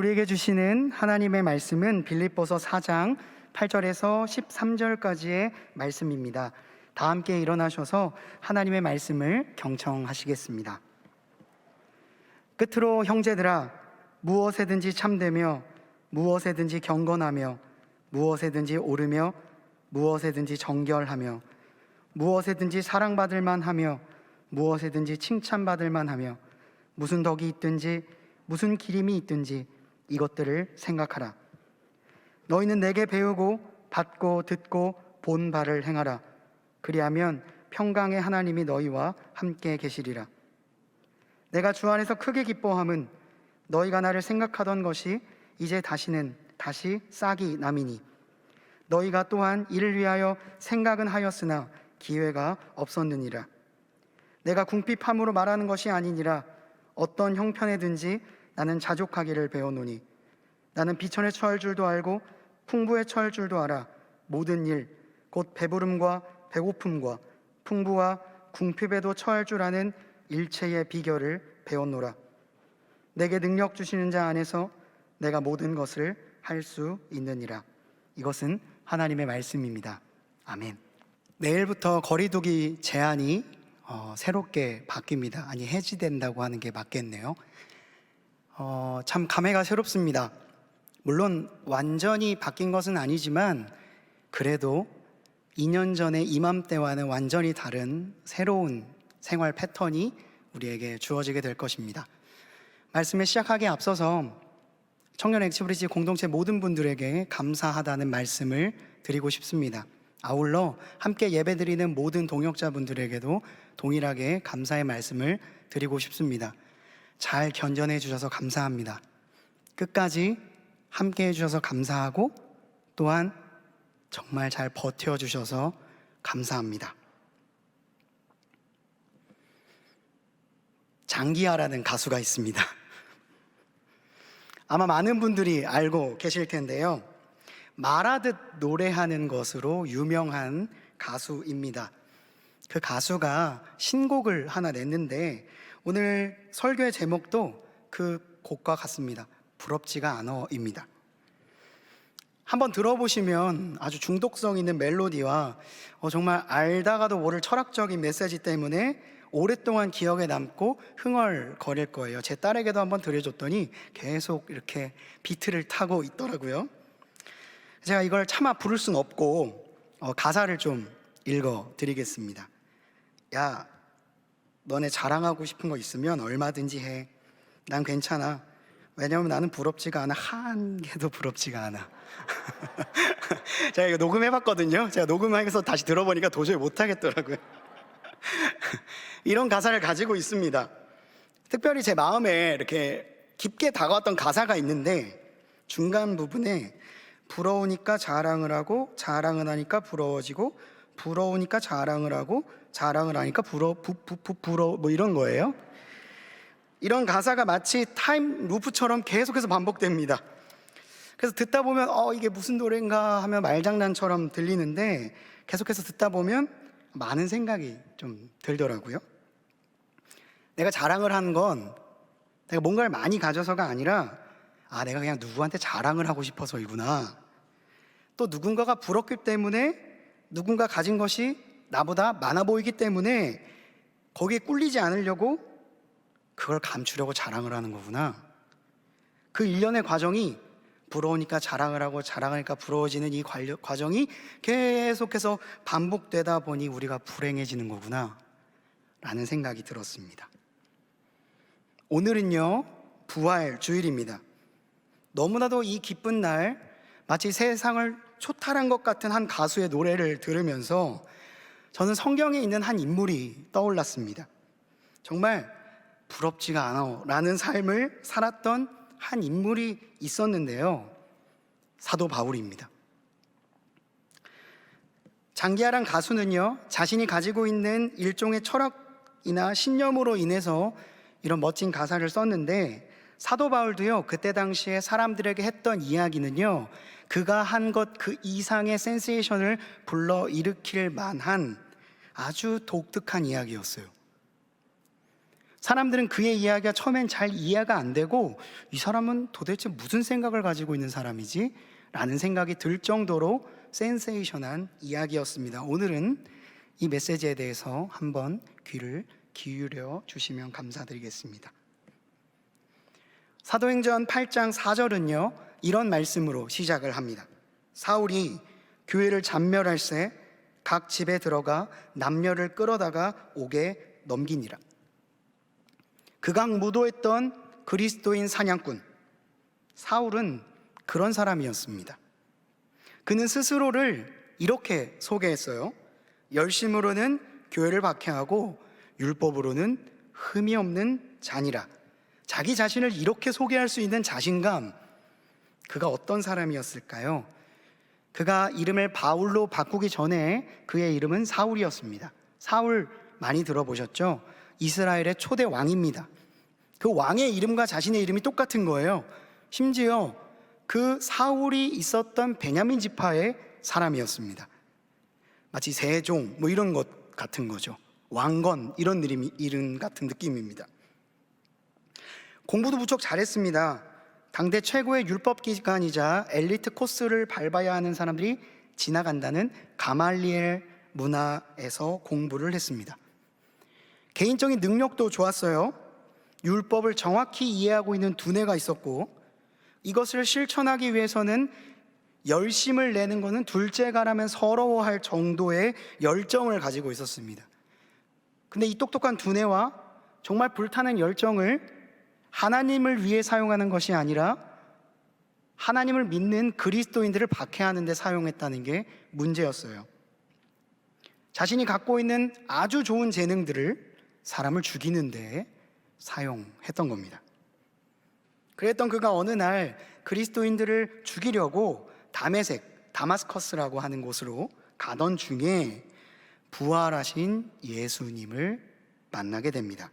우리에게 주시는 하나님의 말씀은 빌립보서 4장 8절에서 13절까지의 말씀입니다. 다 함께 일어나셔서 하나님의 말씀을 경청하시겠습니다. 끝으로 형제들아, 무엇에든지 참되며 무엇에든지 경건하며 무엇에든지 옳으며 무엇에든지 정결하며 무엇에든지 사랑받을 만하며 무엇에든지 칭찬받을 만하며 무슨 덕이 있든지 무슨 기림이 있든지 이것들을 생각하라. 너희는 내게 배우고 받고 듣고 본 바를 행하라. 그리하면 평강의 하나님이 너희와 함께 계시리라. 내가 주 안에서 크게 기뻐함은 너희가 나를 생각하던 것이 이제 다시 싹이 남이니 너희가 또한 이를 위하여 생각은 하였으나 기회가 없었느니라. 내가 궁핍함으로 말하는 것이 아니니라. 어떤 형편에든지 나는 자족하기를 배워노니 나는 비천에 처할 줄도 알고 풍부에 처할 줄도 알아. 모든 일 곧 배부름과 배고픔과 풍부와 궁핍에도 처할 줄 아는 일체의 비결을 배웠노라. 내게 능력 주시는 자 안에서 내가 모든 것을 할 수 있느니라. 이것은 하나님의 말씀입니다. 아멘. 내일부터 거리두기 제한이 새롭게 바뀝니다. 아니, 해지된다고 하는 게 맞겠네요. 참 감회가 새롭습니다. 물론 완전히 바뀐 것은 아니지만 그래도 2년 전에 이맘때와는 완전히 다른 새로운 생활 패턴이 우리에게 주어지게 될 것입니다. 말씀을 시작하기에 앞서서 청년 액티브리지 공동체 모든 분들에게 감사하다는 말씀을 드리고 싶습니다. 아울러 함께 예배드리는 모든 동역자분들에게도 동일하게 감사의 말씀을 드리고 싶습니다. 잘 견뎌내 주셔서 감사합니다. 끝까지 함께 해주셔서 감사하고 또한 정말 잘 버텨주셔서 감사합니다. 장기하라는 가수가 있습니다. 아마 많은 분들이 알고 계실 텐데요. 말하듯 노래하는 것으로 유명한 가수입니다. 그 가수가 신곡을 하나 냈는데 오늘 설교의 제목도 그 곡과 같습니다. 부럽지가 않아입니다. 한번 들어보시면 아주 중독성 있는 멜로디와 정말 알다가도 모를 철학적인 메시지 때문에 오랫동안 기억에 남고 흥얼거릴 거예요. 제 딸에게도 한번 들려줬더니 계속 이렇게 비트를 타고 있더라고요. 제가 이걸 차마 부를 순 없고 가사를 좀 읽어드리겠습니다. 야, 너네 자랑하고 싶은 거 있으면 얼마든지 해. 난 괜찮아. 왜냐면 나는 부럽지가 않아. 한 개도 부럽지가 않아. 제가 이거 녹음해봤거든요. 제가 녹음해서 다시 들어보니까 도저히 못하겠더라고요. 이런 가사를 가지고 있습니다. 특별히 제 마음에 이렇게 깊게 다가왔던 가사가 있는데 중간 부분에 부러우니까 자랑을 하고 자랑을 하니까 부러워지고 부러우니까 자랑을 하고 자랑을 하니까 부러워 뭐 이런 거예요. 이런 가사가 마치 타임 루프처럼 계속해서 반복됩니다. 그래서 듣다 보면 이게 무슨 노래인가 하면 말장난처럼 들리는데 계속해서 듣다 보면 많은 생각이 좀 들더라고요. 내가 자랑을 한 건 내가 뭔가를 많이 가져서가 아니라 내가 그냥 누구한테 자랑을 하고 싶어서이구나. 또 누군가가 부럽기 때문에 누군가 가진 것이 나보다 많아 보이기 때문에 거기에 꿀리지 않으려고 그걸 감추려고 자랑을 하는 거구나. 그 일련의 과정이 부러우니까 자랑을 하고 자랑하니까 부러워지는 이 과정이 계속해서 반복되다 보니 우리가 불행해지는 거구나 라는 생각이 들었습니다. 오늘은요, 부활 주일입니다. 너무나도 이 기쁜 날 마치 세상을 초탈한 것 같은 한 가수의 노래를 들으면서 저는 성경에 있는 한 인물이 떠올랐습니다. 정말 부럽지가 않아 라는 삶을 살았던 한 인물이 있었는데요, 사도 바울입니다. 장기하란 가수는요, 자신이 가지고 있는 일종의 철학이나 신념으로 인해서 이런 멋진 가사를 썼는데 사도 바울도요, 그때 당시에 사람들에게 했던 이야기는요, 그가 한 것 그 이상의 센세이션을 불러일으킬 만한 아주 독특한 이야기였어요. 사람들은 그의 이야기가 처음엔 잘 이해가 안 되고 이 사람은 도대체 무슨 생각을 가지고 있는 사람이지? 라는 생각이 들 정도로 센세이션한 이야기였습니다. 오늘은 이 메시지에 대해서 한번 귀를 기울여 주시면 감사드리겠습니다. 사도행전 8장 4절은요 이런 말씀으로 시작을 합니다. 사울이 교회를 잔멸할새 각 집에 들어가 남녀를 끌어다가 옥에 넘기니라. 극악 무도했던 그리스도인 사냥꾼 사울은 그런 사람이었습니다. 그는 스스로를 이렇게 소개했어요. 열심으로는 교회를 박해하고 율법으로는 흠이 없는 자니라. 자기 자신을 이렇게 소개할 수 있는 자신감, 그가 어떤 사람이었을까요? 그가 이름을 바울로 바꾸기 전에 그의 이름은 사울이었습니다. 사울 많이 들어보셨죠? 이스라엘의 초대 왕입니다. 그 왕의 이름과 자신의 이름이 똑같은 거예요. 심지어 그 사울이 있었던 베냐민 지파의 사람이었습니다. 마치 세종 뭐 이런 것 같은 거죠. 왕건 이런 이름 같은 느낌입니다. 공부도 무척 잘했습니다. 당대 최고의 율법 기관이자 엘리트 코스를 밟아야 하는 사람들이 지나간다는 가말리엘 문화에서 공부를 했습니다. 개인적인 능력도 좋았어요. 율법을 정확히 이해하고 있는 두뇌가 있었고 이것을 실천하기 위해서는 열심을 내는 것은 둘째가라면 서러워할 정도의 열정을 가지고 있었습니다. 근데 이 똑똑한 두뇌와 정말 불타는 열정을 하나님을 위해 사용하는 것이 아니라 하나님을 믿는 그리스도인들을 박해하는 데 사용했다는 게 문제였어요. 자신이 갖고 있는 아주 좋은 재능들을 사람을 죽이는 데 사용했던 겁니다. 그랬던 그가 어느 날 그리스도인들을 죽이려고 다마스커스라고 하는 곳으로 가던 중에 부활하신 예수님을 만나게 됩니다.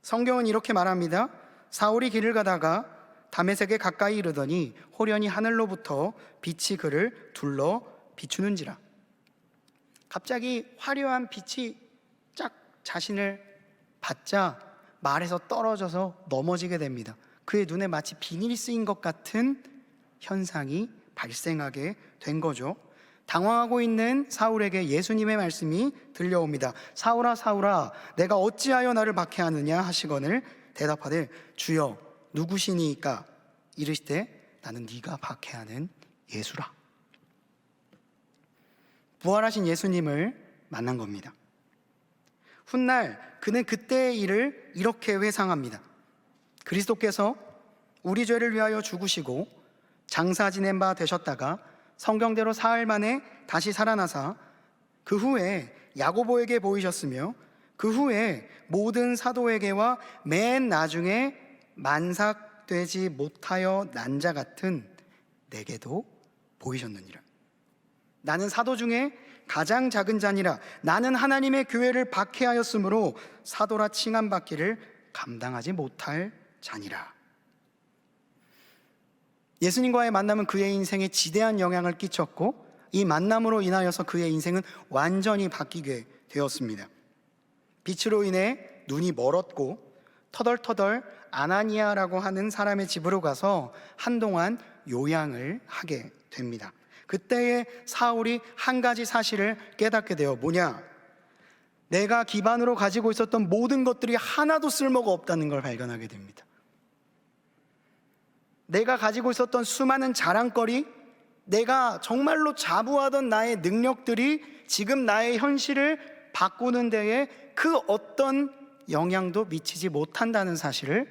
성경은 이렇게 말합니다. 사울이 길을 가다가 다메섹에 가까이 이르더니 호련히 하늘로부터 빛이 그를 둘러 비추는지라. 갑자기 화려한 빛이 쫙 자신을 받자 말에서 떨어져서 넘어지게 됩니다. 그의 눈에 마치 비닐이 쓰인 것 같은 현상이 발생하게 된 거죠. 당황하고 있는 사울에게 예수님의 말씀이 들려옵니다. 사울아 사울아 내가 어찌하여 나를 박해하느냐 하시거늘 대답하되 주여 누구시니까 이르시되 나는 네가 박해하는 예수라. 부활하신 예수님을 만난 겁니다. 훗날 그는 그때의 일을 이렇게 회상합니다. 그리스도께서 우리 죄를 위하여 죽으시고 장사 지낸 바 되셨다가 성경대로 사흘 만에 다시 살아나사 그 후에 야고보에게 보이셨으며 그 후에 모든 사도에게와 맨 나중에 만삭되지 못하여 난 자 같은 내게도 보이셨느니라. 나는 사도 중에 가장 작은 자니라. 나는 하나님의 교회를 박해하였으므로 사도라 칭함받기를 감당하지 못할 자니라. 예수님과의 만남은 그의 인생에 지대한 영향을 끼쳤고 이 만남으로 인하여서 그의 인생은 완전히 바뀌게 되었습니다. 빛으로 인해 눈이 멀었고 터덜터덜 아나니아라고 하는 사람의 집으로 가서 한동안 요양을 하게 됩니다. 그때에 사울이 한 가지 사실을 깨닫게 돼요. 뭐냐? 내가 기반으로 가지고 있었던 모든 것들이 하나도 쓸모가 없다는 걸 발견하게 됩니다. 내가 가지고 있었던 수많은 자랑거리, 내가 정말로 자부하던 나의 능력들이 지금 나의 현실을 바꾸는 데에 그 어떤 영향도 미치지 못한다는 사실을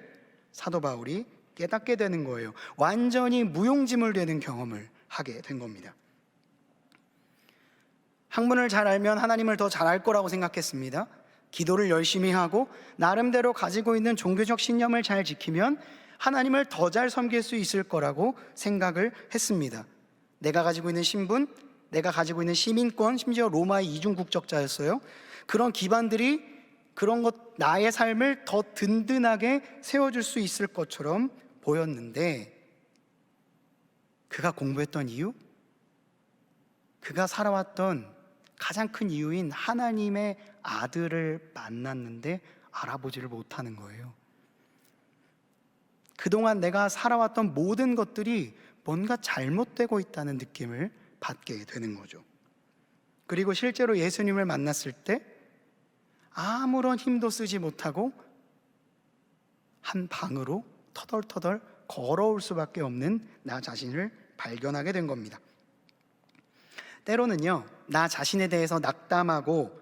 사도 바울이 깨닫게 되는 거예요. 완전히 무용지물되는 경험을 하게 된 겁니다. 학문을 잘 알면 하나님을 더 잘 알 거라고 생각했습니다. 기도를 열심히 하고 나름대로 가지고 있는 종교적 신념을 잘 지키면 하나님을 더 잘 섬길 수 있을 거라고 생각을 했습니다. 내가 가지고 있는 신분, 내가 가지고 있는 시민권, 심지어 로마의 이중 국적자였어요. 그런 기반들이 그런 것, 나의 삶을 더 든든하게 세워줄 수 있을 것처럼 보였는데 그가 공부했던 이유? 그가 살아왔던 가장 큰 이유인 하나님의 아들을 만났는데 알아보지를 못하는 거예요. 그동안 내가 살아왔던 모든 것들이 뭔가 잘못되고 있다는 느낌을 받게 되는 거죠. 그리고 실제로 예수님을 만났을 때 아무런 힘도 쓰지 못하고 한 방으로 터덜터덜 걸어올 수밖에 없는 나 자신을 발견하게 된 겁니다. 때로는요, 나 자신에 대해서 낙담하고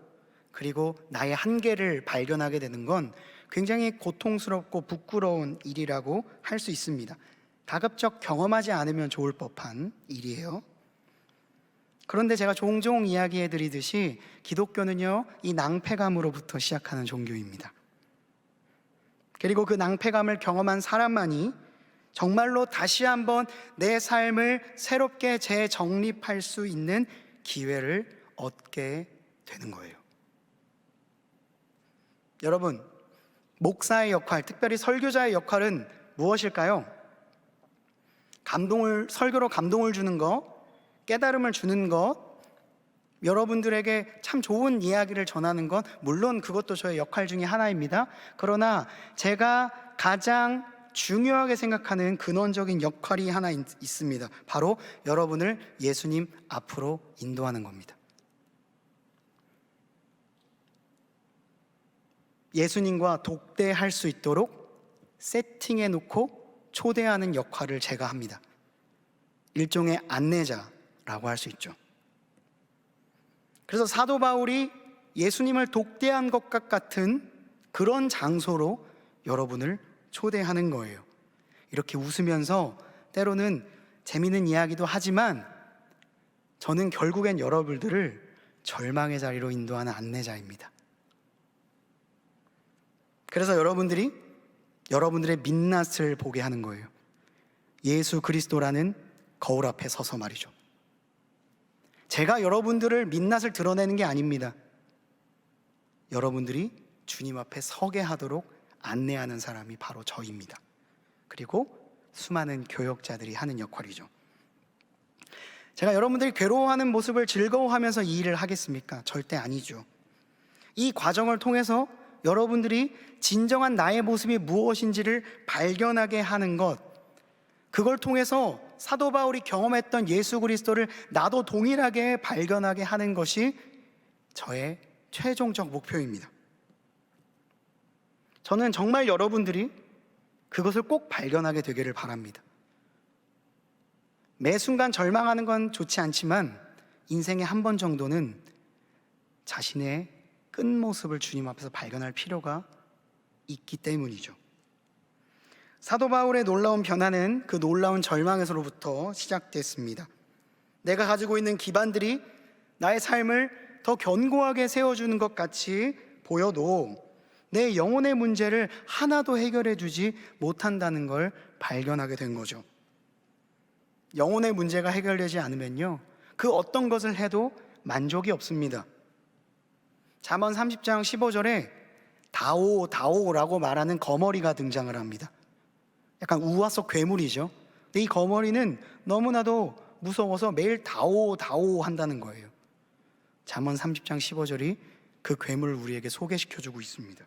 그리고 나의 한계를 발견하게 되는 건 굉장히 고통스럽고 부끄러운 일이라고 할 수 있습니다. 가급적 경험하지 않으면 좋을 법한 일이에요. 그런데 제가 종종 이야기해 드리듯이 기독교는요, 이 낭패감으로부터 시작하는 종교입니다. 그리고 그 낭패감을 경험한 사람만이 정말로 다시 한번 내 삶을 새롭게 재정립할 수 있는 기회를 얻게 되는 거예요. 여러분, 목사의 역할, 특별히 설교자의 역할은 무엇일까요? 설교로 감동을 주는 것, 깨달음을 주는 것, 여러분들에게 참 좋은 이야기를 전하는 것, 물론 그것도 저의 역할 중에 하나입니다. 그러나 제가 가장 중요하게 생각하는 근원적인 역할이 하나 있습니다. 바로 여러분을 예수님 앞으로 인도하는 겁니다. 예수님과 독대할 수 있도록 세팅해 놓고 초대하는 역할을 제가 합니다. 일종의 안내자라고 할 수 있죠. 그래서 사도 바울이 예수님을 독대한 것과 같은 그런 장소로 여러분을 초대하는 거예요. 이렇게 웃으면서 때로는 재미있는 이야기도 하지만 저는 결국엔 여러분들을 절망의 자리로 인도하는 안내자입니다. 그래서 여러분들의 민낯을 보게 하는 거예요. 예수 그리스도라는 거울 앞에 서서 말이죠. 제가 여러분들을 민낯을 드러내는 게 아닙니다. 여러분들이 주님 앞에 서게 하도록 안내하는 사람이 바로 저입니다. 그리고 수많은 교역자들이 하는 역할이죠. 제가 여러분들이 괴로워하는 모습을 즐거워하면서 이 일을 하겠습니까? 절대 아니죠. 이 과정을 통해서 여러분들이 진정한 나의 모습이 무엇인지를 발견하게 하는 것, 그걸 통해서 사도 바울이 경험했던 예수 그리스도를 나도 동일하게 발견하게 하는 것이 저의 최종적 목표입니다. 저는 정말 여러분들이 그것을 꼭 발견하게 되기를 바랍니다. 매 순간 절망하는 건 좋지 않지만 인생에 한 번 정도는 자신의 끝모습을 주님 앞에서 발견할 필요가 있기 때문이죠. 사도 바울의 놀라운 변화는 그 놀라운 절망에서로부터 시작됐습니다. 내가 가지고 있는 기반들이 나의 삶을 더 견고하게 세워주는 것 같이 보여도 내 영혼의 문제를 하나도 해결해 주지 못한다는 걸 발견하게 된 거죠. 영혼의 문제가 해결되지 않으면요, 그 어떤 것을 해도 만족이 없습니다. 잠언 30장 15절에 다오라고 말하는 거머리가 등장을 합니다. 약간 우화 속 괴물이죠. 근데 이 거머리는 너무나도 무서워서 매일 다오 한다는 거예요. 잠언 30장 15절이 그 괴물을 우리에게 소개시켜주고 있습니다.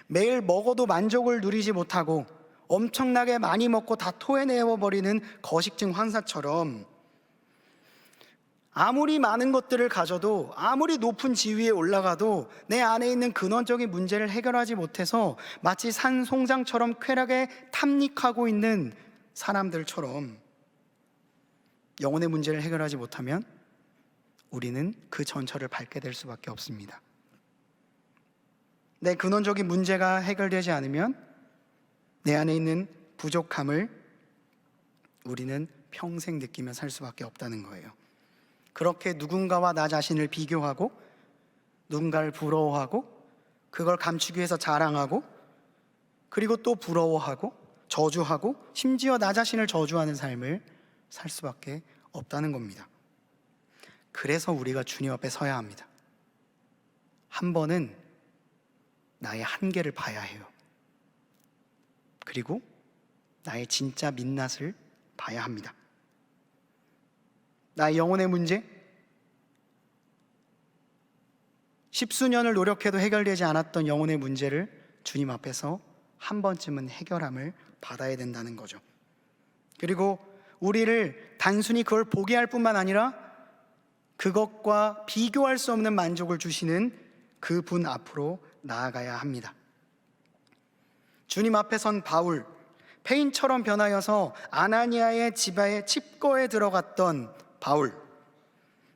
매일 먹어도 만족을 누리지 못하고 엄청나게 많이 먹고 다 토해내버리는 거식증 환자처럼 아무리 많은 것들을 가져도, 아무리 높은 지위에 올라가도 내 안에 있는 근원적인 문제를 해결하지 못해서 마치 산송장처럼 쾌락에 탐닉하고 있는 사람들처럼 영혼의 문제를 해결하지 못하면 우리는 그 전철을 밟게 될 수밖에 없습니다. 내 근원적인 문제가 해결되지 않으면 내 안에 있는 부족함을 우리는 평생 느끼며 살 수밖에 없다는 거예요. 그렇게 누군가와 나 자신을 비교하고 누군가를 부러워하고 그걸 감추기 위해서 자랑하고 그리고 또 부러워하고 저주하고 심지어 나 자신을 저주하는 삶을 살 수밖에 없다는 겁니다. 그래서 우리가 주님 앞에 서야 합니다. 한 번은 나의 한계를 봐야 해요. 그리고 나의 진짜 민낯을 봐야 합니다. 나의 영혼의 문제, 십수년을 노력해도 해결되지 않았던 영혼의 문제를 주님 앞에서 한 번쯤은 해결함을 받아야 된다는 거죠. 그리고 우리를 단순히 그걸 보게 할 뿐만 아니라 그것과 비교할 수 없는 만족을 주시는 그 분 앞으로 나아가야 합니다. 주님 앞에 선 바울, 페인처럼 변하여서 아나니아의 집에 칩거에 들어갔던 바울,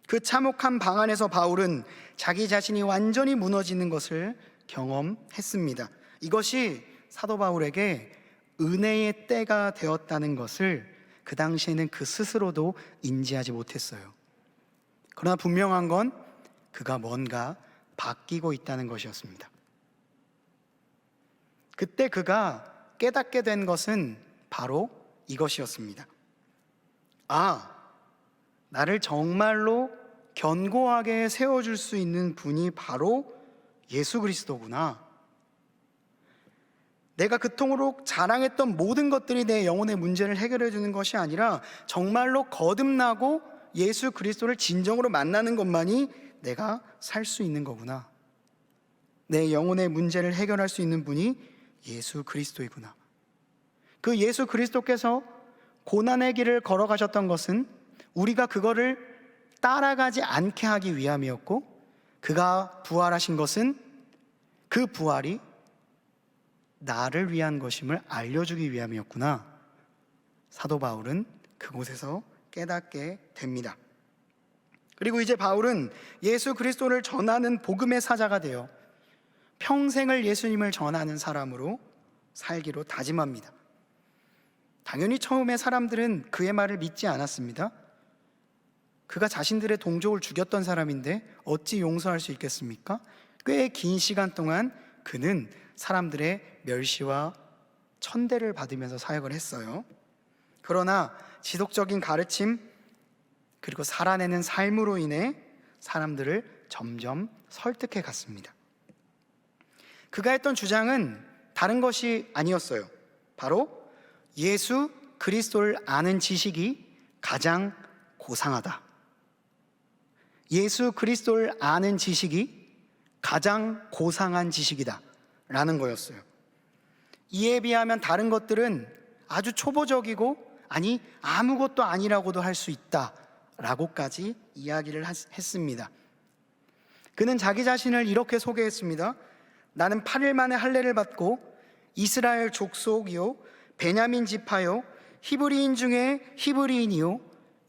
그 참혹한 방 안에서 바울은 자기 자신이 완전히 무너지는 것을 경험했습니다. 이것이 사도 바울에게 은혜의 때가 되었다는 것을 그 당시에는 그 스스로도 인지하지 못했어요. 그러나 분명한 건 그가 뭔가 바뀌고 있다는 것이었습니다. 그때 그가 깨닫게 된 것은 바로 이것이었습니다. 아, 나를 정말로 견고하게 세워줄 수 있는 분이 바로 예수 그리스도구나. 내가 그토록 자랑했던 모든 것들이 내 영혼의 문제를 해결해 주는 것이 아니라 정말로 거듭나고 예수 그리스도를 진정으로 만나는 것만이 내가 살 수 있는 거구나. 내 영혼의 문제를 해결할 수 있는 분이 예수 그리스도이구나. 그 예수 그리스도께서 고난의 길을 걸어가셨던 것은 우리가 그거를 따라가지 않게 하기 위함이었고, 그가 부활하신 것은 그 부활이 나를 위한 것임을 알려주기 위함이었구나. 사도 바울은 그곳에서 깨닫게 됩니다. 그리고 이제 바울은 예수 그리스도를 전하는 복음의 사자가 되어 평생을 예수님을 전하는 사람으로 살기로 다짐합니다. 당연히 처음에 사람들은 그의 말을 믿지 않았습니다. 그가 자신들의 동족을 죽였던 사람인데 어찌 용서할 수 있겠습니까? 꽤 긴 시간 동안 그는 사람들의 멸시와 천대를 받으면서 사역을 했어요. 그러나 지속적인 가르침 그리고 살아내는 삶으로 인해 사람들을 점점 설득해 갔습니다. 그가 했던 주장은 다른 것이 아니었어요. 바로 예수 그리스도를 아는 지식이 가장 고상하다. 예수 그리스도를 아는 지식이 가장 고상한 지식이다 라는 거였어요. 이에 비하면 다른 것들은 아주 초보적이고 아니 아무것도 아니라고도 할 수 있다 라고까지 이야기를 했습니다. 그는 자기 자신을 이렇게 소개했습니다. 나는 8일 만에 할례를 받고 이스라엘 족속이요 베냐민 지파요 히브리인 중에 히브리인이요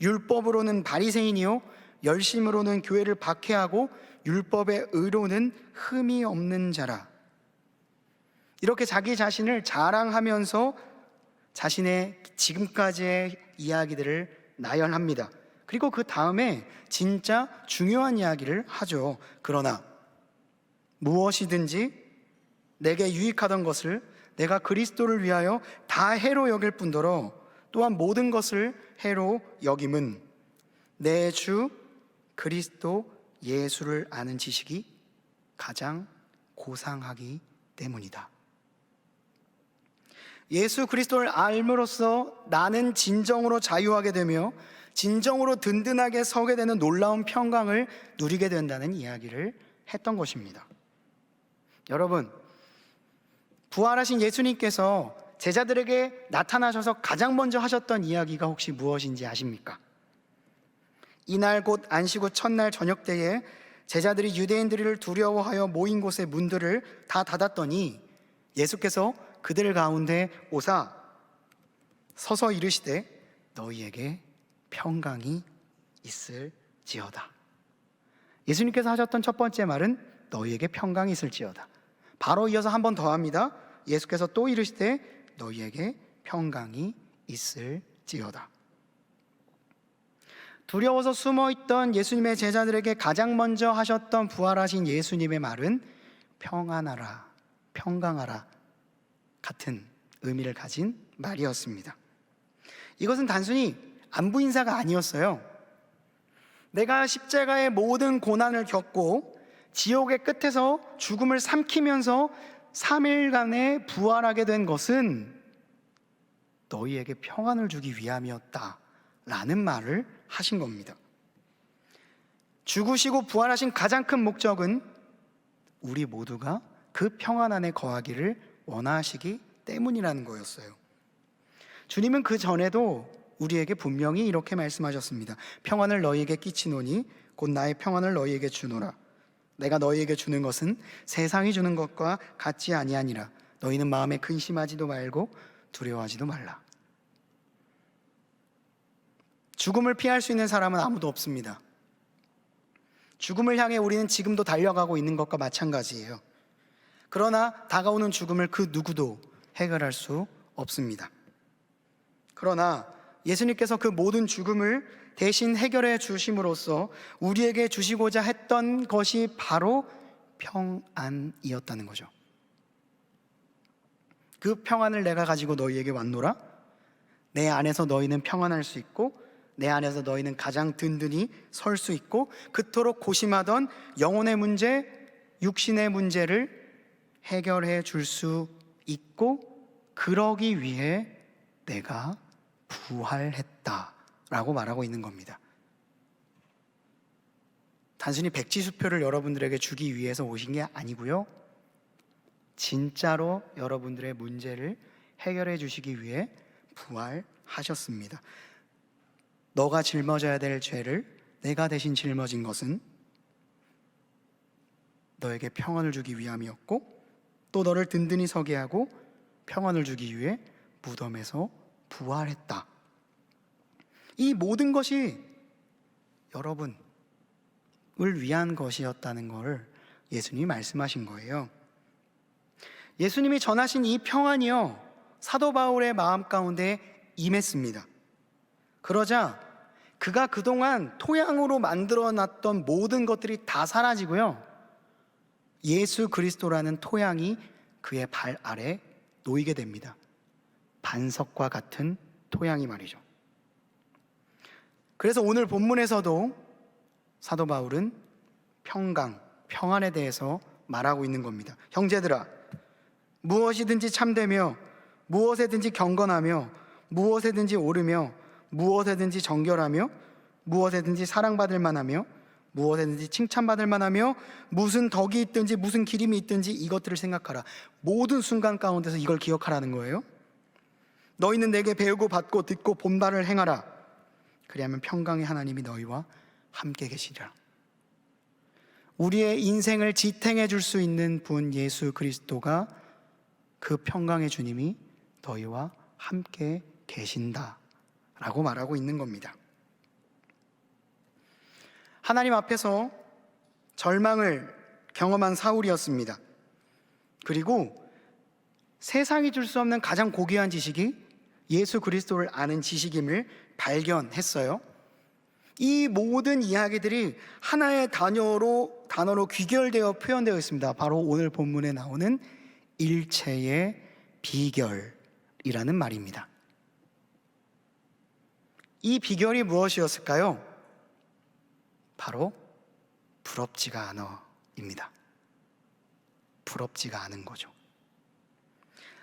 율법으로는 바리새인이요 열심으로는 교회를 박해하고 율법의 의로는 흠이 없는 자라. 이렇게 자기 자신을 자랑하면서 자신의 지금까지의 이야기들을 나열합니다. 그리고 그 다음에 진짜 중요한 이야기를 하죠. 그러나 무엇이든지 내게 유익하던 것을 내가 그리스도를 위하여 다 해로 여길 뿐더러 또한 모든 것을 해로 여김은 내 주 그리스도 예수를 아는 지식이 가장 고상하기 때문이다. 예수 그리스도를 알므로써 나는 진정으로 자유하게 되며 진정으로 든든하게 서게 되는 놀라운 평강을 누리게 된다는 이야기를 했던 것입니다. 여러분, 부활하신 예수님께서 제자들에게 나타나셔서 가장 먼저 하셨던 이야기가 혹시 무엇인지 아십니까? 이날 곧 안식 후 첫날 저녁 때에 제자들이 유대인들을 두려워하여 모인 곳의 문들을 다 닫았더니 예수께서 그들 가운데 오사 서서 이르시되 너희에게 평강이 있을지어다. 예수님께서 하셨던 첫 번째 말은 너희에게 평강이 있을지어다. 바로 이어서 한 번 더 합니다. 예수께서 또 이르시되 너희에게 평강이 있을지어다. 두려워서 숨어있던 예수님의 제자들에게 가장 먼저 하셨던 부활하신 예수님의 말은 평안하라, 평강하라 같은 의미를 가진 말이었습니다. 이것은 단순히 안부 인사가 아니었어요. 내가 십자가의 모든 고난을 겪고 지옥의 끝에서 죽음을 삼키면서 3일간에 부활하게 된 것은 너희에게 평안을 주기 위함이었다 라는 말을 하신 겁니다. 죽으시고 부활하신 가장 큰 목적은 우리 모두가 그 평안 안에 거하기를 원하시기 때문이라는 거였어요. 주님은 그 전에도 우리에게 분명히 이렇게 말씀하셨습니다. 평안을 너희에게 끼치노니 곧 나의 평안을 너희에게 주노라. 내가 너희에게 주는 것은 세상이 주는 것과 같지 아니하니라. 너희는 마음에 근심하지도 말고 두려워하지도 말라. 죽음을 피할 수 있는 사람은 아무도 없습니다. 죽음을 향해 우리는 지금도 달려가고 있는 것과 마찬가지예요. 그러나 다가오는 죽음을 그 누구도 해결할 수 없습니다. 그러나 예수님께서 그 모든 죽음을 대신 해결해 주심으로써 우리에게 주시고자 했던 것이 바로 평안이었다는 거죠. 그 평안을 내가 가지고 너희에게 왔노라. 내 안에서 너희는 평안할 수 있고 내 안에서 너희는 가장 든든히 설 수 있고 그토록 고심하던 영혼의 문제, 육신의 문제를 해결해 줄 수 있고 그러기 위해 내가 부활했다라고 말하고 있는 겁니다. 단순히 백지수표를 여러분들에게 주기 위해서 오신 게 아니고요, 진짜로 여러분들의 문제를 해결해 주시기 위해 부활하셨습니다. 너가 짊어져야 될 죄를 내가 대신 짊어진 것은 너에게 평안을 주기 위함이었고 또 너를 든든히 서게 하고 평안을 주기 위해 무덤에서 부활했다. 이 모든 것이 여러분을 위한 것이었다는 걸 예수님이 말씀하신 거예요. 예수님이 전하신 이 평안이요, 사도 바울의 마음 가운데 임했습니다. 그러자 그가 그동안 토양으로 만들어놨던 모든 것들이 다 사라지고요, 예수 그리스도라는 토양이 그의 발 아래 놓이게 됩니다. 반석과 같은 토양이 말이죠. 그래서 오늘 본문에서도 사도 바울은 평강, 평안에 대해서 말하고 있는 겁니다. 형제들아, 무엇이든지 참되며 무엇에든지 경건하며 무엇에든지 옳으며 무엇에든지 정결하며 무엇에든지 사랑받을 만하며 무엇에든지 칭찬받을 만하며 무슨 덕이 있든지 무슨 기림이 있든지 이것들을 생각하라. 모든 순간 가운데서 이걸 기억하라는 거예요. 너희는 내게 배우고 받고 듣고 본 바를 행하라. 그리하면 평강의 하나님이 너희와 함께 계시리라. 우리의 인생을 지탱해 줄 수 있는 분 예수 그리스도가, 그 평강의 주님이 너희와 함께 계신다 라고 말하고 있는 겁니다. 하나님 앞에서 절망을 경험한 사울이었습니다. 그리고 세상이 줄 수 없는 가장 고귀한 지식이 예수 그리스도를 아는 지식임을 발견했어요. 이 모든 이야기들이 하나의 단어로 귀결되어 표현되어 있습니다. 바로 오늘 본문에 나오는 일체의 비결이라는 말입니다. 이 비결이 무엇이었을까요? 바로 부럽지가 않아입니다. 부럽지가 않은 거죠.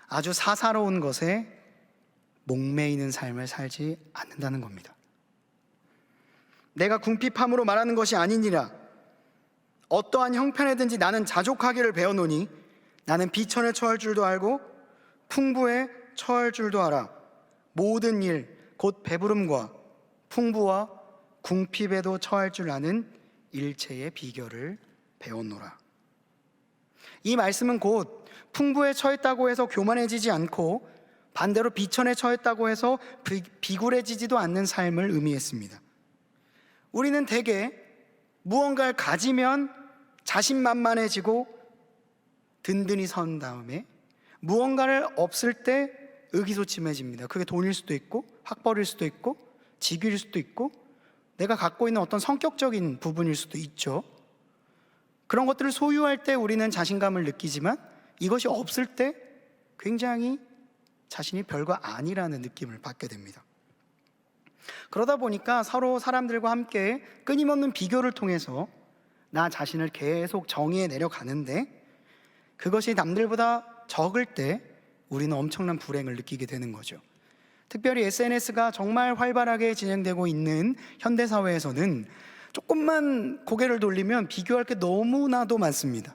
아주 사사로운 것에 목매이는 삶을 살지 않는다는 겁니다. 내가 궁핍함으로 말하는 것이 아니니라. 어떠한 형편에든지 나는 자족하기를 배워노니 나는 비천에 처할 줄도 알고 풍부에 처할 줄도 알아. 모든 일 곧 배부름과 풍부와 궁핍에도 처할 줄 아는 일체의 비결을 배웠노라. 이 말씀은 곧 풍부에 처했다고 해서 교만해지지 않고 반대로 비천에 처했다고 해서 비굴해지지도 않는 삶을 의미했습니다. 우리는 대개 무언가를 가지면 자신만만해지고 든든히 선 다음에 무언가를 없을 때 의기소침해집니다. 그게 돈일 수도 있고 학벌일 수도 있고 직위일 수도 있고 내가 갖고 있는 어떤 성격적인 부분일 수도 있죠. 그런 것들을 소유할 때 우리는 자신감을 느끼지만 이것이 없을 때 굉장히 자신이 별거 아니라는 느낌을 받게 됩니다. 그러다 보니까 서로 사람들과 함께 끊임없는 비교를 통해서 나 자신을 계속 정의해 내려가는데, 그것이 남들보다 적을 때 우리는 엄청난 불행을 느끼게 되는 거죠. 특별히 SNS가 정말 활발하게 진행되고 있는 현대사회에서는 조금만 고개를 돌리면 비교할 게 너무나도 많습니다.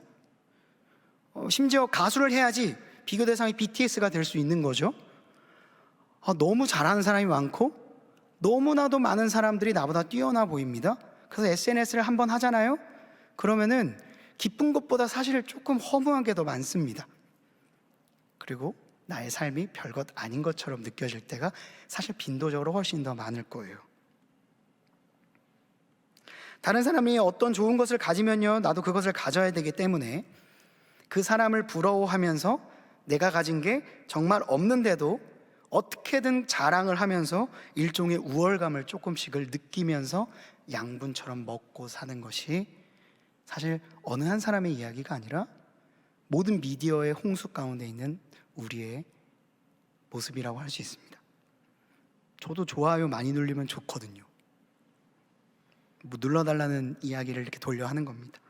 심지어 가수를 해야지 비교 대상이 BTS가 될 수 있는 거죠. 너무 잘하는 사람이 많고 너무나도 많은 사람들이 나보다 뛰어나 보입니다. 그래서 SNS를 한번 하잖아요. 그러면은 기쁜 것보다 사실 조금 허무한 게 더 많습니다. 그리고 나의 삶이 별것 아닌 것처럼 느껴질 때가 사실 빈도적으로 훨씬 더 많을 거예요. 다른 사람이 어떤 좋은 것을 가지면요, 나도 그것을 가져야 되기 때문에 그 사람을 부러워하면서 내가 가진 게 정말 없는데도 어떻게든 자랑을 하면서 일종의 우월감을 조금씩을 느끼면서 양분처럼 먹고 사는 것이 사실 어느 한 사람의 이야기가 아니라 모든 미디어의 홍수 가운데 있는 우리의 모습이라고 할 수 있습니다. 저도 좋아요 많이 눌리면 좋거든요. 뭐 눌러달라는 이야기를 이렇게 돌려 하는 겁니다.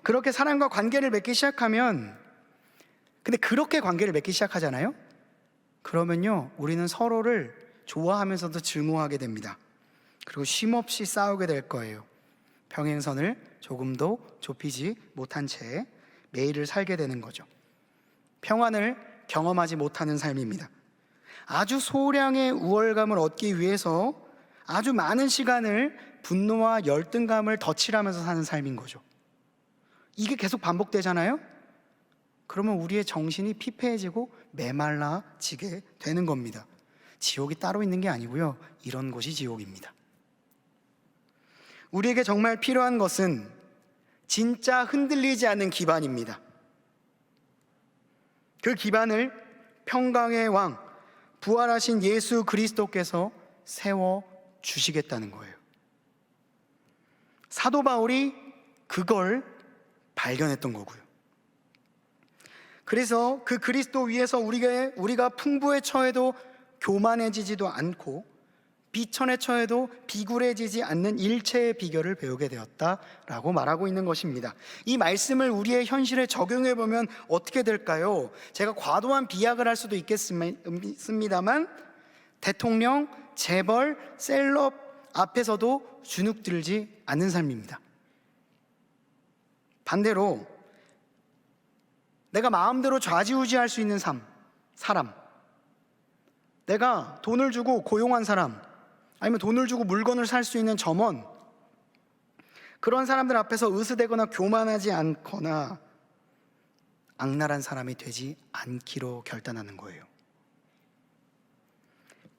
그렇게 사람과 관계를 맺기 시작하면, 근데 그렇게 관계를 맺기 시작하잖아요. 그러면요, 우리는 서로를 좋아하면서도 증오하게 됩니다. 그리고 쉼없이 싸우게 될 거예요. 평행선을 조금도 좁히지 못한 채 매일을 살게 되는 거죠. 평안을 경험하지 못하는 삶입니다. 아주 소량의 우월감을 얻기 위해서 아주 많은 시간을 분노와 열등감을 덧칠하면서 사는 삶인 거죠. 이게 계속 반복되잖아요. 그러면 우리의 정신이 피폐해지고 메말라지게 되는 겁니다. 지옥이 따로 있는 게 아니고요, 이런 곳이 지옥입니다. 우리에게 정말 필요한 것은 진짜 흔들리지 않는 기반입니다. 그 기반을 평강의 왕, 부활하신 예수 그리스도께서 세워 주시겠다는 거예요. 사도 바울이 그걸 발견했던 거고요. 그래서 그 그리스도 위에서 우리가 풍부에 처해도 교만해지지도 않고 비천에 처해도 비굴해지지 않는 일체의 비결을 배우게 되었다라고 말하고 있는 것입니다. 이 말씀을 우리의 현실에 적용해 보면 어떻게 될까요? 제가 과도한 비약을 할 수도 있겠습니다만 대통령, 재벌, 셀럽 앞에서도 주눅들지 않는 삶입니다. 반대로 내가 마음대로 좌지우지할 수 있는 사람, 내가 돈을 주고 고용한 사람, 아니면 돈을 주고 물건을 살 수 있는 점원, 그런 사람들 앞에서 으스대거나 교만하지 않거나 악랄한 사람이 되지 않기로 결단하는 거예요.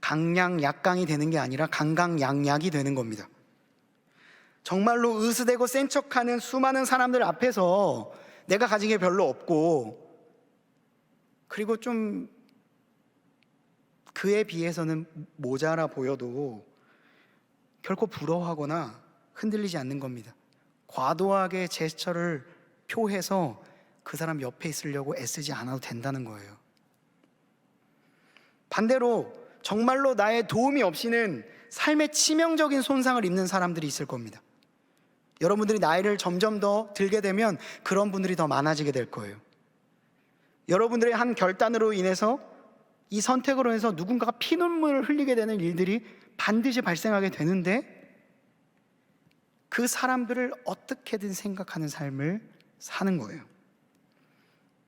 강량약강이 되는 게 아니라 강강약약이 되는 겁니다. 정말로 으스대고 센 척하는 수많은 사람들 앞에서 내가 가진 게 별로 없고, 그리고 좀 그에 비해서는 모자라 보여도 결코 부러워하거나 흔들리지 않는 겁니다. 과도하게 제스처를 표해서 그 사람 옆에 있으려고 애쓰지 않아도 된다는 거예요. 반대로 정말로 나의 도움이 없이는 삶에 치명적인 손상을 입는 사람들이 있을 겁니다. 여러분들이 나이를 점점 더 들게 되면 그런 분들이 더 많아지게 될 거예요. 여러분들의 한 결단으로 인해서, 이 선택으로 해서 누군가가 피눈물을 흘리게 되는 일들이 반드시 발생하게 되는데, 그 사람들을 어떻게든 생각하는 삶을 사는 거예요.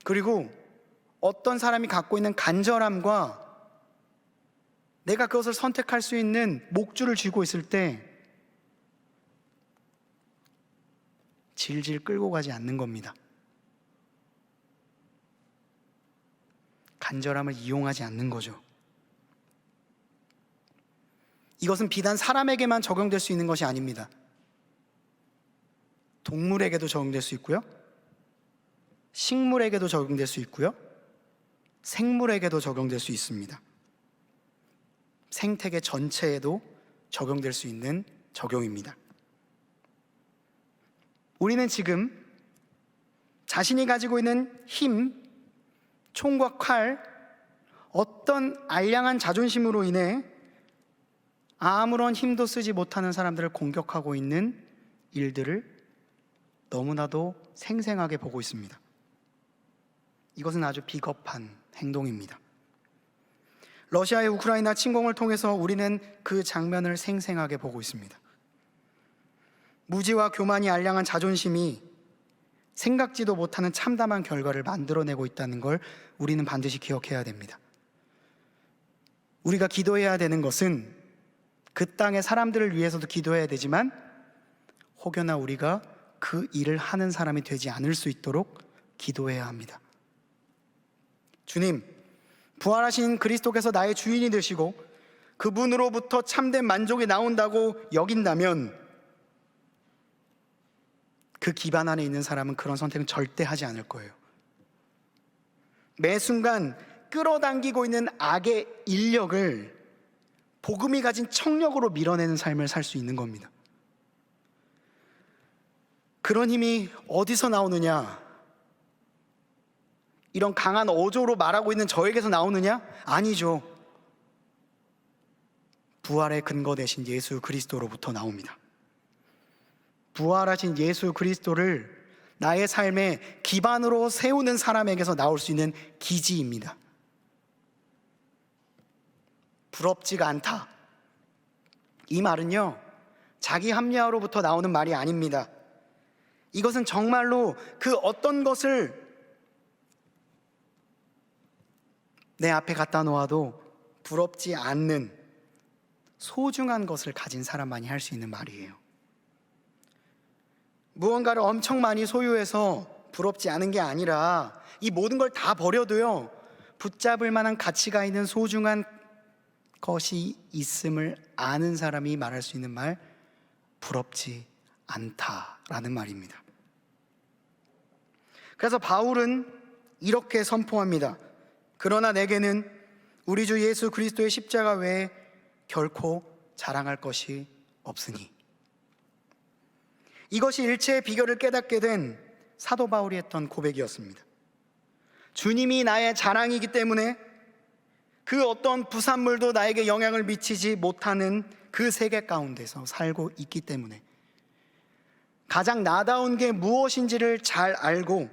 그리고 어떤 사람이 갖고 있는 간절함과 내가 그것을 선택할 수 있는 목줄을 쥐고 있을 때 질질 끌고 가지 않는 겁니다. 간절함을 이용하지 않는 거죠. 이것은 비단 사람에게만 적용될 수 있는 것이 아닙니다. 동물에게도 적용될 수 있고요, 식물에게도 적용될 수 있고요, 생물에게도 적용될 수 있습니다. 생태계 전체에도 적용될 수 있는 적용입니다. 우리는 지금 자신이 가지고 있는 힘, 총과 칼, 어떤 알량한 자존심으로 인해 아무런 힘도 쓰지 못하는 사람들을 공격하고 있는 일들을 너무나도 생생하게 보고 있습니다. 이것은 아주 비겁한 행동입니다. 러시아의 우크라이나 침공을 통해서 우리는 그 장면을 생생하게 보고 있습니다. 무지와 교만이 알량한 자존심이 생각지도 못하는 참담한 결과를 만들어내고 있다는 걸 우리는 반드시 기억해야 됩니다. 우리가 기도해야 되는 것은 그 땅의 사람들을 위해서도 기도해야 되지만 혹여나 우리가 그 일을 하는 사람이 되지 않을 수 있도록 기도해야 합니다. 주님, 부활하신 그리스도께서 나의 주인이 되시고 그분으로부터 참된 만족이 나온다고 여긴다면 그 기반 안에 있는 사람은 그런 선택은 절대 하지 않을 거예요. 매 순간 끌어당기고 있는 악의 인력을 복음이 가진 청력으로 밀어내는 삶을 살 수 있는 겁니다. 그런 힘이 어디서 나오느냐? 이런 강한 어조로 말하고 있는 저에게서 나오느냐? 아니죠. 부활의 근거 되신 예수 그리스도로부터 나옵니다. 부활하신 예수 그리스도를 나의 삶의 기반으로 세우는 사람에게서 나올 수 있는 기지입니다. 부럽지가 않다. 이 말은요, 자기 합리화로부터 나오는 말이 아닙니다. 이것은 정말로 그 어떤 것을 내 앞에 갖다 놓아도 부럽지 않는 소중한 것을 가진 사람만이 할 수 있는 말이에요. 무언가를 엄청 많이 소유해서 부럽지 않은 게 아니라 이 모든 걸 다 버려도요, 붙잡을 만한 가치가 있는 소중한 것이 있음을 아는 사람이 말할 수 있는 말, 부럽지 않다라는 말입니다. 그래서 바울은 이렇게 선포합니다. 그러나 내게는 우리 주 예수 그리스도의 십자가 외에 결코 자랑할 것이 없으니. 이것이 일체의 비결을 깨닫게 된 사도 바울이 했던 고백이었습니다. 주님이 나의 자랑이기 때문에 그 어떤 부산물도 나에게 영향을 미치지 못하는 그 세계 가운데서 살고 있기 때문에 가장 나다운 게 무엇인지를 잘 알고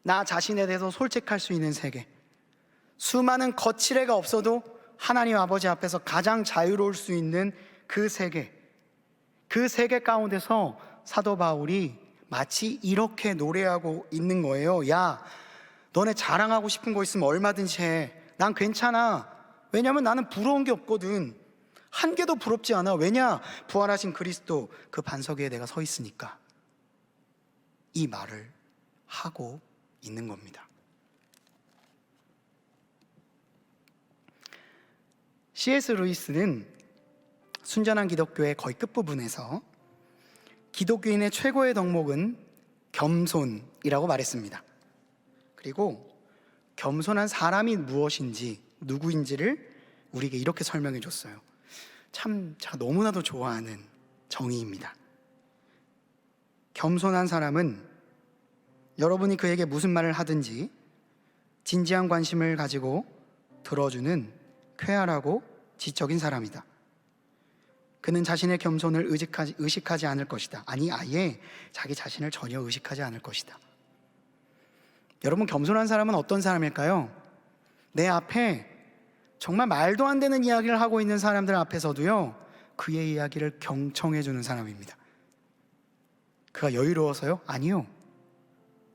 나 자신에 대해서 솔직할 수 있는 세계, 수많은 거칠애가 없어도 하나님 아버지 앞에서 가장 자유로울 수 있는 그 세계, 그 세계 가운데서 사도 바울이 마치 이렇게 노래하고 있는 거예요. 야, 너네 자랑하고 싶은 거 있으면 얼마든지 해. 난 괜찮아. 왜냐면 나는 부러운 게 없거든. 한 개도 부럽지 않아. 왜냐? 부활하신 그리스도 그 반석 위에 내가 서 있으니까. 이 말을 하고 있는 겁니다. C.S. 루이스는 순전한 기독교의 거의 끝부분에서 기독교인의 최고의 덕목은 겸손이라고 말했습니다. 그리고 겸손한 사람이 무엇인지, 누구인지를 우리에게 이렇게 설명해 줬어요. 참 제가 너무나도 좋아하는 정의입니다. 겸손한 사람은 여러분이 그에게 무슨 말을 하든지 진지한 관심을 가지고 들어주는 쾌활하고 지적인 사람이다. 그는 자신의 겸손을 의식하지 않을 것이다. 아니, 아예 자기 자신을 전혀 의식하지 않을 것이다. 여러분, 겸손한 사람은 어떤 사람일까요? 내 앞에 정말 말도 안 되는 이야기를 하고 있는 사람들 앞에서도요, 그의 이야기를 경청해 주는 사람입니다. 그가 여유로워서요? 아니요.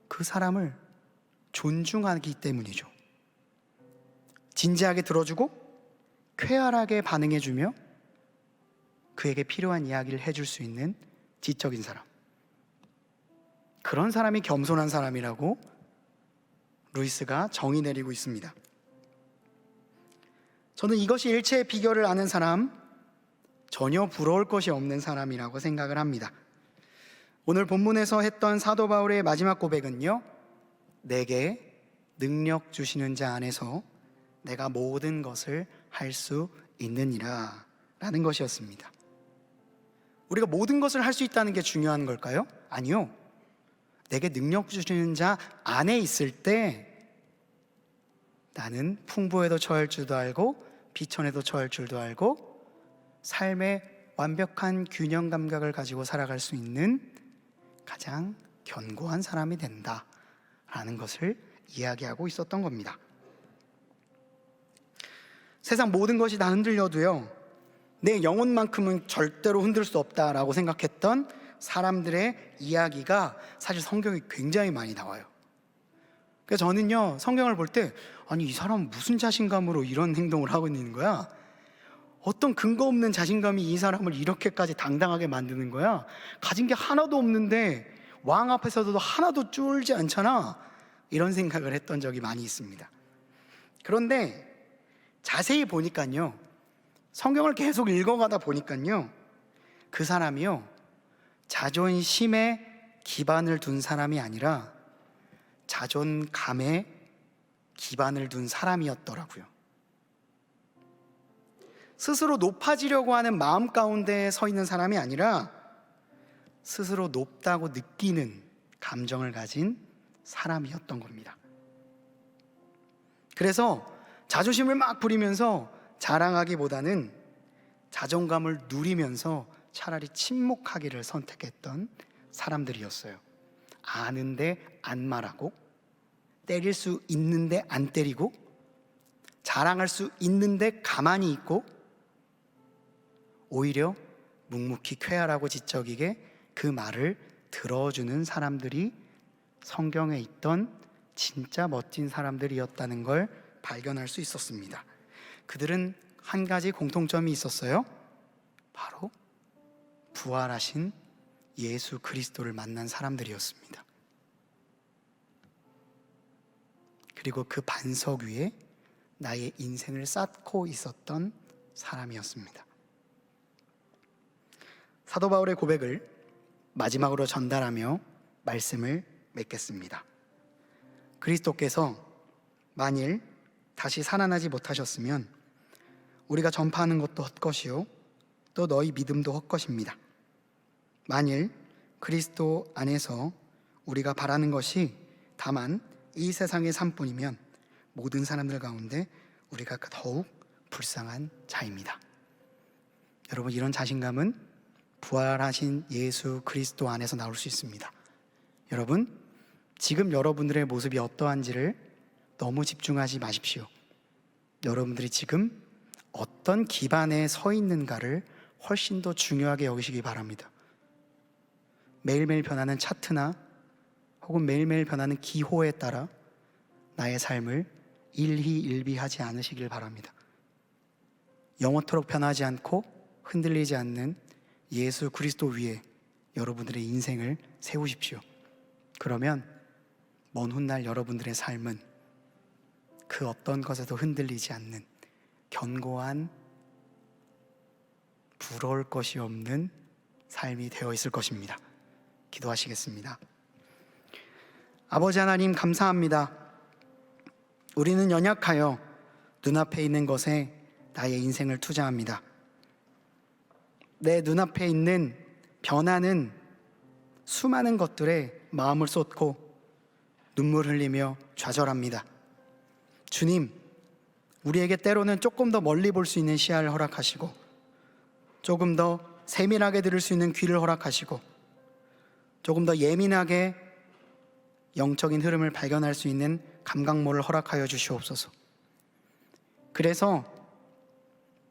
그 사람을 존중하기 때문이죠. 진지하게 들어주고 쾌활하게 반응해주며 그에게 필요한 이야기를 해줄 수 있는 지적인 사람, 그런 사람이 겸손한 사람이라고 루이스가 정의 내리고 있습니다. 저는 이것이 일체의 비결을 아는 사람, 전혀 부러울 것이 없는 사람이라고 생각을 합니다. 오늘 본문에서 했던 사도 바울의 마지막 고백은요, 내게 능력 주시는 자 안에서 내가 모든 것을 할 수 있느니라 라는 것이었습니다. 우리가 모든 것을 할 수 있다는 게 중요한 걸까요? 아니요. 내게 능력 주시는 자 안에 있을 때 나는 풍부에도 처할 줄도 알고 비천에도 처할 줄도 알고 삶의 완벽한 균형 감각을 가지고 살아갈 수 있는 가장 견고한 사람이 된다라는 것을 이야기하고 있었던 겁니다. 세상 모든 것이 다 흔들려도요, 내 영혼만큼은 절대로 흔들 수 없다라고 생각했던 사람들의 이야기가 사실 성경에 굉장히 많이 나와요. 그래서 저는요, 성경을 볼 때 아니 이 사람은 무슨 자신감으로 이런 행동을 하고 있는 거야? 어떤 근거 없는 자신감이 이 사람을 이렇게까지 당당하게 만드는 거야? 가진 게 하나도 없는데 왕 앞에서도 하나도 쫄지 않잖아. 이런 생각을 했던 적이 많이 있습니다. 그런데 자세히 보니까요, 성경을 계속 읽어가다 보니까요, 그 사람이요, 자존심에 기반을 둔 사람이 아니라 자존감에 기반을 둔 사람이었더라고요. 스스로 높아지려고 하는 마음 가운데 서 있는 사람이 아니라 스스로 높다고 느끼는 감정을 가진 사람이었던 겁니다. 그래서 자존심을 막 부리면서 자랑하기보다는 자존감을 누리면서 차라리 침묵하기를 선택했던 사람들이었어요. 아는데 안 말하고, 때릴 수 있는데 안 때리고, 자랑할 수 있는데 가만히 있고, 오히려 묵묵히 쾌활하고 지적이게 그 말을 들어주는 사람들이 성경에 있던 진짜 멋진 사람들이었다는 걸 발견할 수 있었습니다. 그들은 한 가지 공통점이 있었어요. 바로 부활하신 예수 그리스도를 만난 사람들이었습니다. 그리고 그 반석 위에 나의 인생을 쌓고 있었던 사람이었습니다. 사도 바울의 고백을 마지막으로 전달하며 말씀을 맺겠습니다. 그리스도께서 만일 다시 살아나지 못하셨으면 우리가 전파하는 것도 헛것이요 또 너희 믿음도 헛것입니다. 만일 그리스도 안에서 우리가 바라는 것이 다만 이 세상의 삶뿐이면 모든 사람들 가운데 우리가 더욱 불쌍한 자입니다. 여러분, 이런 자신감은 부활하신 예수 그리스도 안에서 나올 수 있습니다. 여러분, 지금 여러분들의 모습이 어떠한지를 너무 집중하지 마십시오. 여러분들이 지금 어떤 기반에 서 있는가를 훨씬 더 중요하게 여기시기 바랍니다. 매일매일 변하는 차트나 혹은 매일매일 변하는 기호에 따라 나의 삶을 일희일비하지 않으시길 바랍니다. 영원토록 변하지 않고 흔들리지 않는 예수 그리스도 위에 여러분들의 인생을 세우십시오. 그러면 먼 훗날 여러분들의 삶은 그 어떤 것에도 흔들리지 않는 견고한, 부러울 것이 없는 삶이 되어 있을 것입니다. 기도하시겠습니다. 아버지 하나님, 감사합니다. 우리는 연약하여 눈앞에 있는 것에 나의 인생을 투자합니다. 내 눈앞에 있는 변하는 수많은 것들에 마음을 쏟고 눈물 흘리며 좌절합니다. 주님, 우리에게 때로는 조금 더 멀리 볼 수 있는 시야를 허락하시고, 조금 더 세밀하게 들을 수 있는 귀를 허락하시고, 조금 더 예민하게 영적인 흐름을 발견할 수 있는 감각모를 허락하여 주시옵소서. 그래서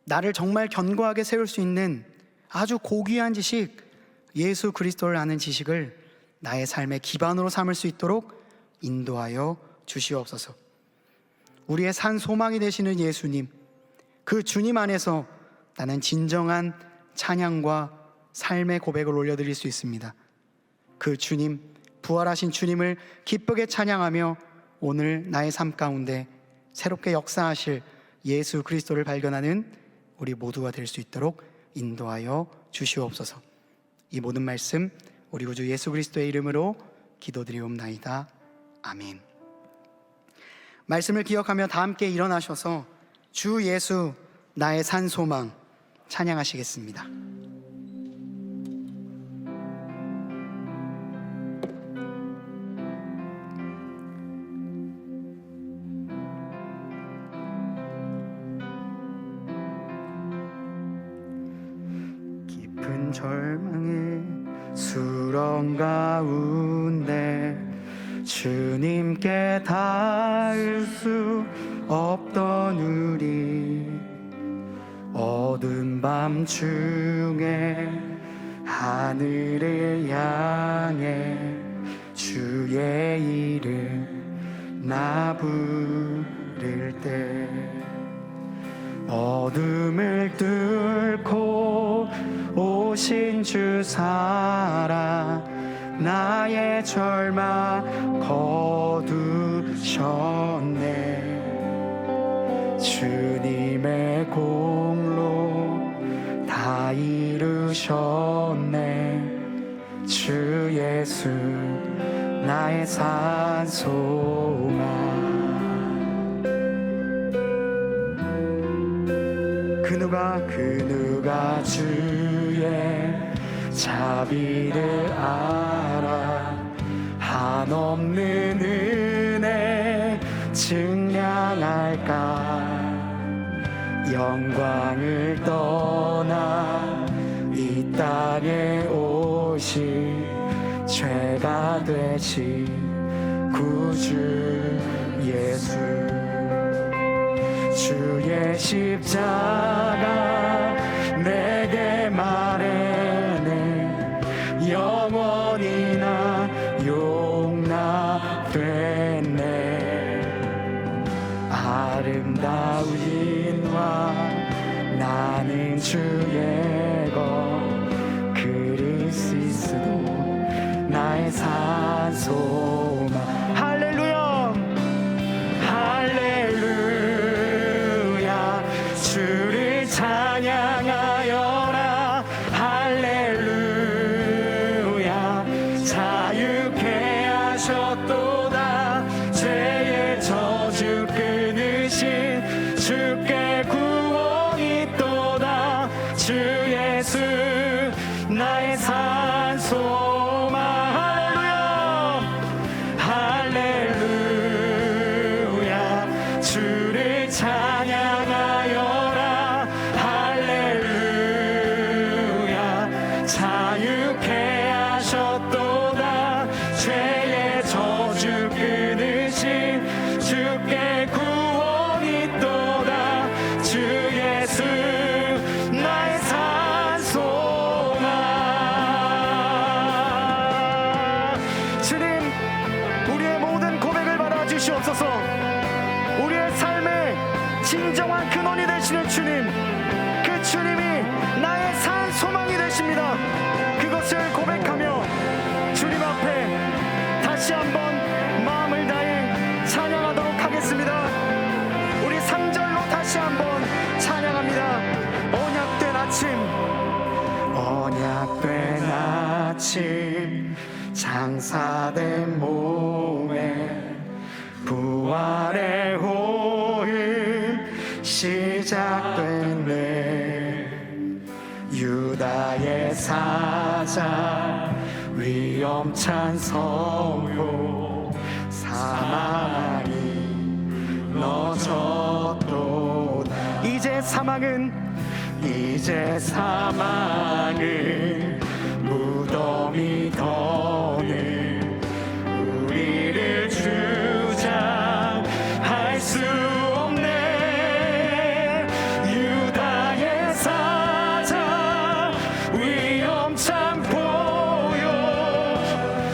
나를 정말 견고하게 세울 수 있는 아주 고귀한 지식, 예수 그리스도를 아는 지식을 나의 삶의 기반으로 삼을 수 있도록 인도하여 주시옵소서. 우리의 산 소망이 되시는 예수님, 그 주님 안에서 나는 진정한 찬양과 삶의 고백을 올려드릴 수 있습니다. 그 주님, 부활하신 주님을 기쁘게 찬양하며 오늘 나의 삶 가운데 새롭게 역사하실 예수 그리스도를 발견하는 우리 모두가 될 수 있도록 인도하여 주시옵소서. 이 모든 말씀 우리 구주 예수 그리스도의 이름으로 기도드리옵나이다. 아멘. 말씀을 기억하며 다 함께 일어나셔서 주 예수 나의 산 소망 찬양하시겠습니다. 깊은 절망의 수렁 가운데 주님께 닿을 수 없던 우리, 어두운 밤중에 하늘을 향해 주의 이름 나 부를 때 어둠을 뚫고 오신 주 살아 나의 절망 거두셨네. 주님의 공로 다 이루셨네. 주 예수 나의 산소망. 그 누가 주의 자비를 알아 한없는 은혜 증량할까. 영광을 떠나 이 땅에 오신 죄가 되신 구주 예수. 주의 십자가 내게 말해내 영원히 나 용납됐네. 아름다운 왕 나는 주의 것 그리스도 나의 산소망. 할렐루야 할렐루야 주를 찬양하여라. 할렐루야 자유케 하셨도다. 죄의 저주 끊으신 주께 구원이 있도다. 주 예수 나의 산소망. 할렐루야 주를 찬양하여라. 할렐루야 자유케 하셨도다. 죄의 저주 끊으신 주께 구원이 있도다. 주 예수 나의 산소망. 주님 우리의 모든 고백을 받아주시옵소서. 우리의 삶의 진정한 근원이 되시는 주님, 그 주님이 나의 산 소망이 되십니다. 그것을 고백하며 주님 앞에 다시 한번 마음을 다해 찬양하도록 하겠습니다. 우리 3절로 다시 한번 찬양합니다. 언약된 아침, 언약된 아침, 장사된 몸에 부활의 호흡 시작됐네. 유다의 사자 위험찬 성호 사망이 너졌도다. 이제 사망은 무덤이 더는 우리를 주장할 수 없네. 유다의 사자 위험찬 보여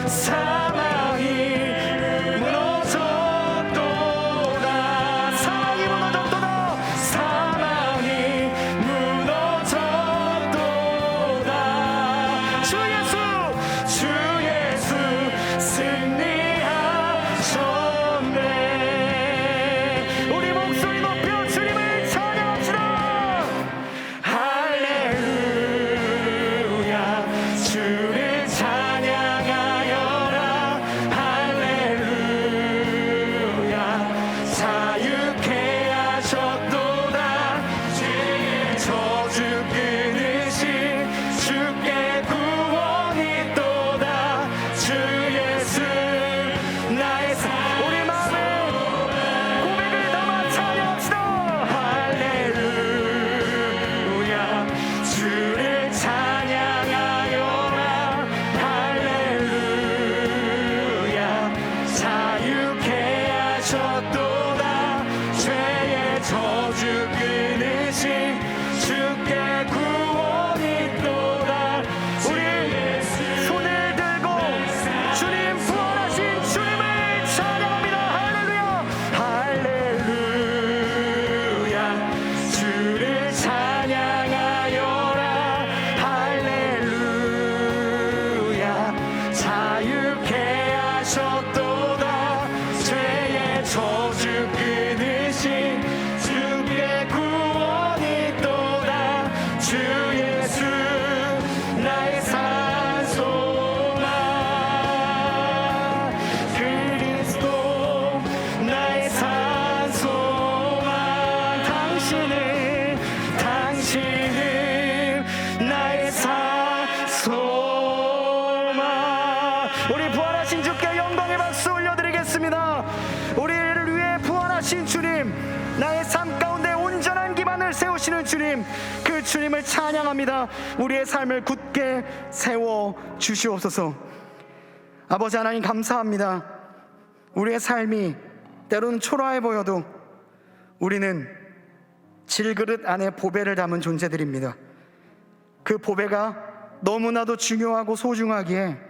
사망이 무너졌도다. 사망이 무너졌도다. 사망이 무너졌도다. 주 예수 승리하셨네. 우리 목소리 높여 주님을 찬양합시다. 할렐루야 부활하신 주께 영광의 박수 올려드리겠습니다. 우리를 위해 부활하신 주님, 나의 삶 가운데 온전한 기반을 세우시는 주님, 그 주님을 찬양합니다. 우리의 삶을 굳게 세워 주시옵소서. 아버지 하나님, 감사합니다. 우리의 삶이 때로는 초라해 보여도 우리는 질그릇 안에 보배를 담은 존재들입니다. 그 보배가 너무나도 중요하고 소중하기에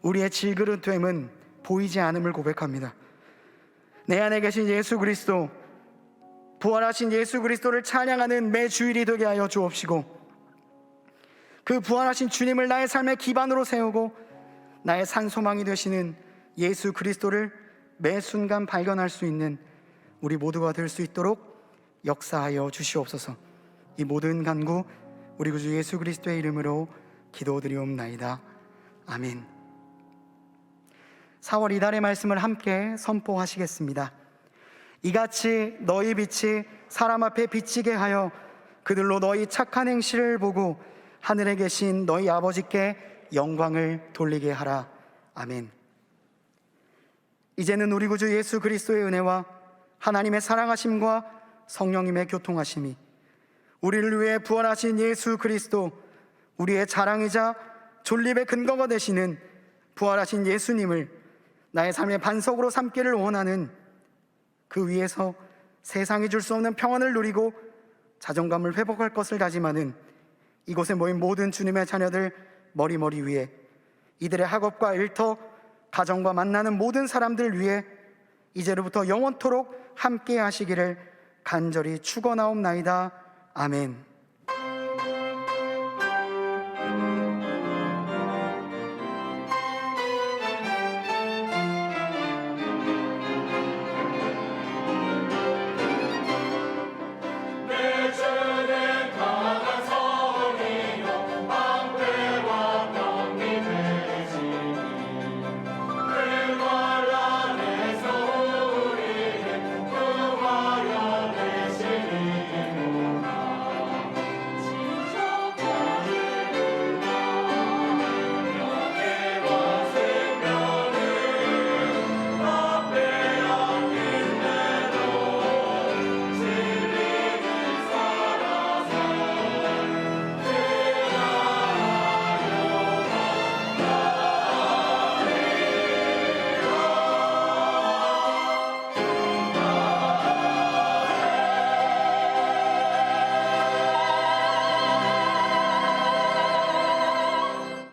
우리의 질그릇됨은 보이지 않음을 고백합니다. 내 안에 계신 예수 그리스도, 부활하신 예수 그리스도를 찬양하는 매 주일이 되게 하여 주옵시고, 그 부활하신 주님을 나의 삶의 기반으로 세우고 나의 산소망이 되시는 예수 그리스도를 매 순간 발견할 수 있는 우리 모두가 될 수 있도록 역사하여 주시옵소서. 이 모든 간구 우리 구주 예수 그리스도의 이름으로 기도드리옵나이다. 아멘. 4월 이달의 말씀을 함께 선포하시겠습니다. 이같이 너희 빛이 사람 앞에 비치게 하여 그들로 너희 착한 행실을 보고 하늘에 계신 너희 아버지께 영광을 돌리게 하라. 아멘. 이제는 우리 구주 예수 그리스도의 은혜와 하나님의 사랑하심과 성령님의 교통하심이, 우리를 위해 부활하신 예수 그리스도, 우리의 자랑이자 존립의 근거가 되시는 부활하신 예수님을 나의 삶의 반석으로 삼기를 원하는, 그 위에서 세상이 줄 수 없는 평안을 누리고 자존감을 회복할 것을 다짐하는 이곳에 모인 모든 주님의 자녀들 머리 위에, 이들의 학업과 일터, 가정과 만나는 모든 사람들 위해 이제로부터 영원토록 함께 하시기를 간절히 축원하옵나이다. 아멘.